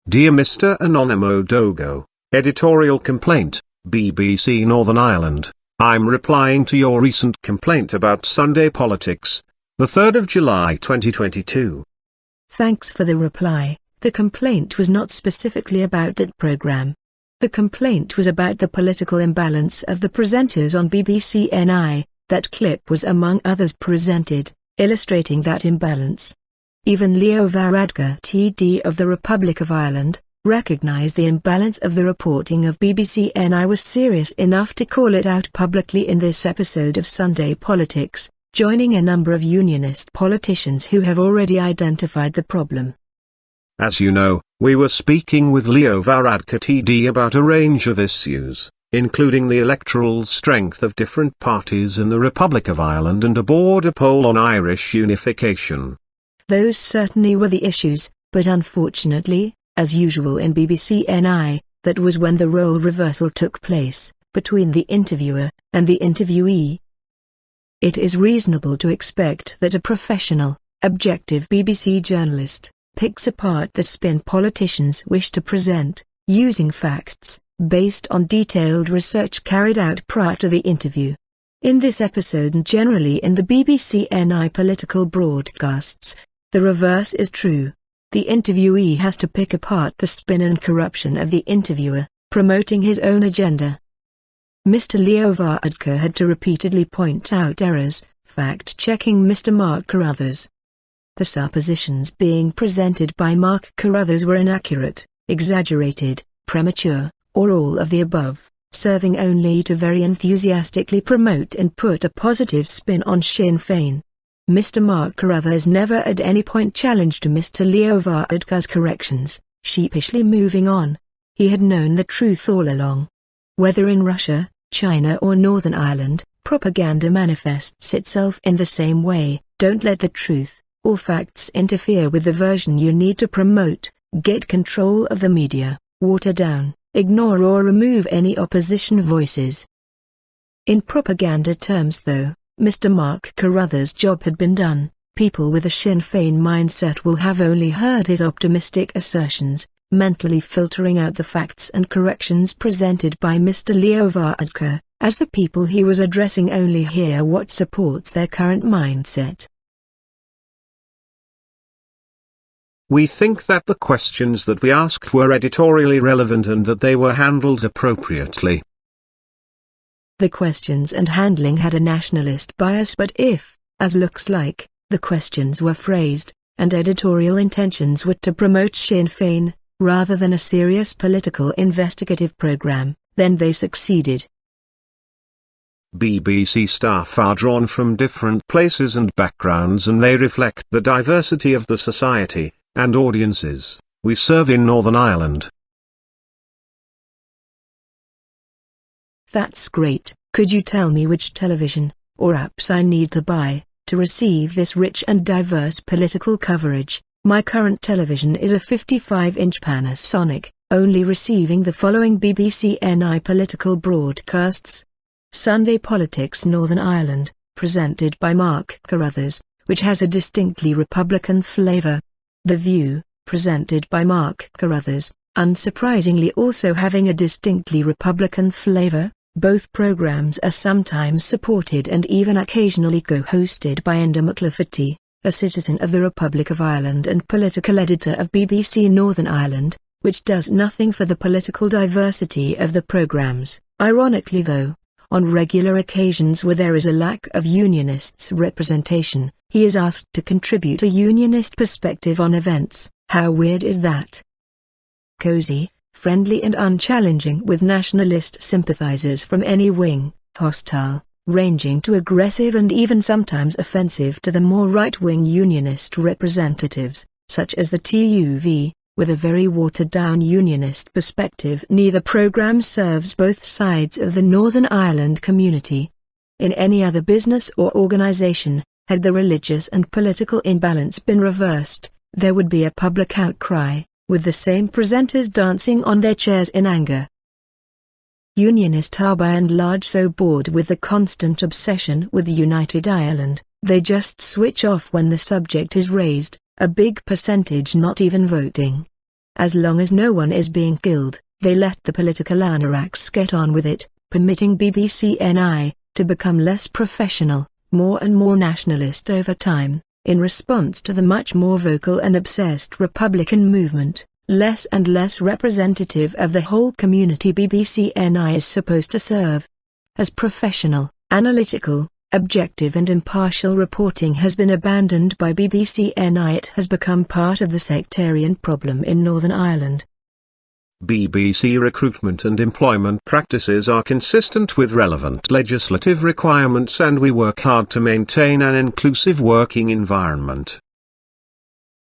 Dear Mr. Anonimo Dogo, editorial complaint, BBC Northern Ireland. I'm replying to your recent complaint about Sunday politics, the 3rd of July 2022. Thanks for the reply. The complaint was not specifically about that programme. The complaint was about the political imbalance of the presenters on BBC NI. That clip was among others presented, illustrating that imbalance. Even Leo Varadkar TD of the Republic of Ireland recognised the imbalance of the reporting of BBC NI was serious enough to call it out publicly in this episode of Sunday Politics, joining a number of unionist politicians who have already identified the problem. As you know, we were speaking with Leo Varadkar TD about a range of issues, including the electoral strength of different parties in the Republic of Ireland and a border poll on Irish unification. Those certainly were the issues, but unfortunately, as usual in BBC NI, that was when the role reversal took place, between the interviewer and the interviewee. It is reasonable to expect that a professional, objective BBC journalist picks apart the spin politicians wish to present, using facts, based on detailed research carried out prior to the interview. In this episode and generally in the BBC NI political broadcasts, the reverse is true. The interviewee has to pick apart the spin and corruption of the interviewer, promoting his own agenda. Mr. Leo Varadkar had to repeatedly point out errors, fact-checking Mr. Mark Carruthers. The suppositions being presented by Mark Carruthers were inaccurate, exaggerated, premature, or all of the above, serving only to very enthusiastically promote and put a positive spin on Sinn Féin. Mr. Mark Carruthers never at any point challenged Mr. Leo Varadkar's corrections, sheepishly moving on. He had known the truth all along. Whether in Russia, China or Northern Ireland, propaganda manifests itself in the same way. Don't let the truth, or facts interfere with the version you need to promote. Get control of the media, water down, ignore or remove any opposition voices. In propaganda terms though, Mr. Mark Carruthers' job had been done. People with a Sinn Féin mindset will have only heard his optimistic assertions, mentally filtering out the facts and corrections presented by Mr. Leo Varadkar, as the people he was addressing only hear what supports their current mindset. We think that the questions that we asked were editorially relevant and that they were handled appropriately. The questions and handling had a nationalist bias, but if, as looks like, the questions were phrased, and editorial intentions were to promote Sinn Féin, rather than a serious political investigative program, then they succeeded. BBC staff are drawn from different places and backgrounds, and they reflect the diversity of the society and audiences we serve in Northern Ireland. That's great. Could you tell me which television, or apps I need to buy, to receive this rich and diverse political coverage? My current television is a 55-inch Panasonic, only receiving the following BBC NI political broadcasts. Sunday Politics Northern Ireland, presented by Mark Carruthers, which has a distinctly Republican flavour. The View, presented by Mark Carruthers, unsurprisingly also having a distinctly Republican flavour. Both programs are sometimes supported and even occasionally co-hosted by Enda McLafferty, a citizen of the Republic of Ireland and political editor of BBC Northern Ireland, which does nothing for the political diversity of the programs. Ironically though, on regular occasions where there is a lack of unionists' representation, he is asked to contribute a unionist perspective on events. How weird is that? Cozy, friendly and unchallenging with nationalist sympathizers from any wing, hostile, ranging to aggressive and even sometimes offensive to the more right-wing unionist representatives, such as the TUV, with a very watered-down unionist perspective. Neither program serves both sides of the Northern Ireland community. In any other business or organization, had the religious and political imbalance been reversed, there would be a public outcry, with the same presenters dancing on their chairs in anger. Unionists are by and large so bored with the constant obsession with United Ireland, they just switch off when the subject is raised, a big percentage not even voting. As long as no one is being killed, they let the political anoraks get on with it, permitting BBC NI to become less professional, more and more nationalist over time, in response to the much more vocal and obsessed Republican movement, less and less representative of the whole community BBC NI is supposed to serve. As professional, analytical, objective and impartial reporting has been abandoned by BBC NI, it has become part of the sectarian problem in Northern Ireland. BBC recruitment and employment practices are consistent with relevant legislative requirements, and we work hard to maintain an inclusive working environment.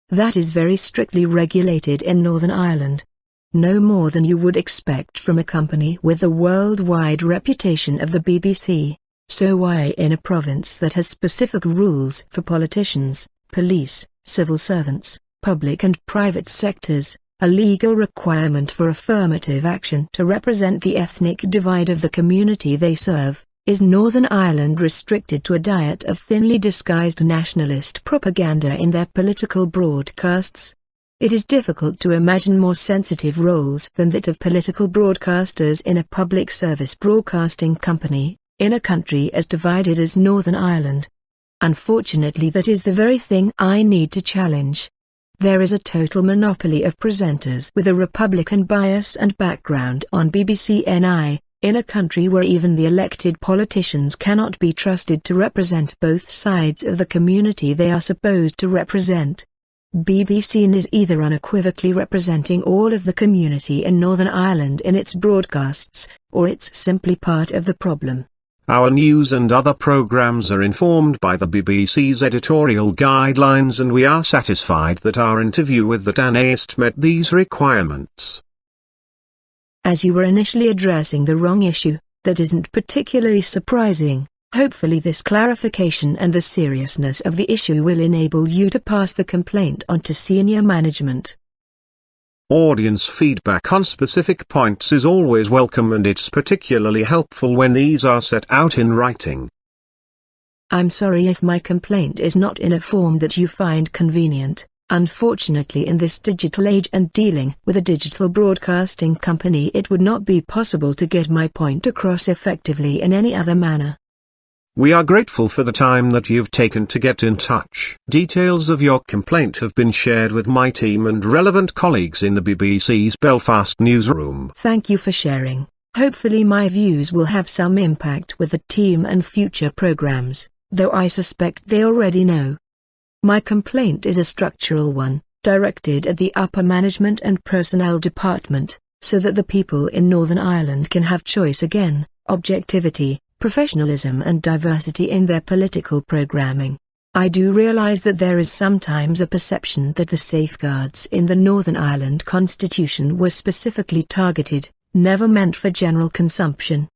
That is very strictly regulated in Northern Ireland. No more than you would expect from a company with the worldwide reputation of the BBC. So why in a province that has specific rules for politicians, police, civil servants, public and private sectors, a legal requirement for affirmative action to represent the ethnic divide of the community they serve, is Northern Ireland restricted to a diet of thinly disguised nationalist propaganda in their political broadcasts? It is difficult to imagine more sensitive roles than that of political broadcasters in a public service broadcasting company, in a country as divided as Northern Ireland. Unfortunately, that is the very thing I need to challenge. There is a total monopoly of presenters with a Republican bias and background on BBC NI, in a country where even the elected politicians cannot be trusted to represent both sides of the community they are supposed to represent. BBC is either unequivocally representing all of the community in Northern Ireland in its broadcasts, or it's simply part of the problem. Our news and other programs are informed by the BBC's editorial guidelines, and we are satisfied that our interview with the Tánaiste met these requirements. As you were initially addressing the wrong issue, that isn't particularly surprising. Hopefully this clarification and the seriousness of the issue will enable you to pass the complaint on to senior management. Audience feedback on specific points is always welcome, and it's particularly helpful when these are set out in writing. I'm sorry if my complaint is not in a form that you find convenient. Unfortunately, in this digital age and dealing with a digital broadcasting company, it would not be possible to get my point across effectively in any other manner. We are grateful for the time that you've taken to get in touch. Details of your complaint have been shared with my team and relevant colleagues in the BBC's Belfast newsroom. Thank you for sharing. Hopefully my views will have some impact with the team and future programs, though I suspect they already know. My complaint is a structural one, directed at the upper management and personnel department, so that the people in Northern Ireland can have choice again, objectivity, professionalism and diversity in their political programming. I do realize that there is sometimes a perception that the safeguards in the Northern Ireland Constitution were specifically targeted, never meant for general consumption.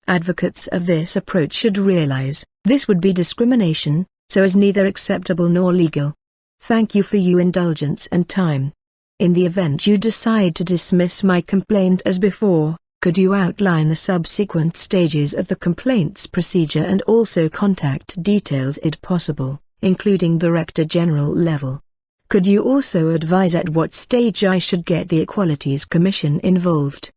Advocates of this approach should realize, this would be discrimination, so is neither acceptable nor legal. Thank you for your indulgence and time. In the event you decide to dismiss my complaint as before, could you outline the subsequent stages of the complaints procedure and also contact details if possible, including Director General level? Could you also advise at what stage I should get the Equalities Commission involved?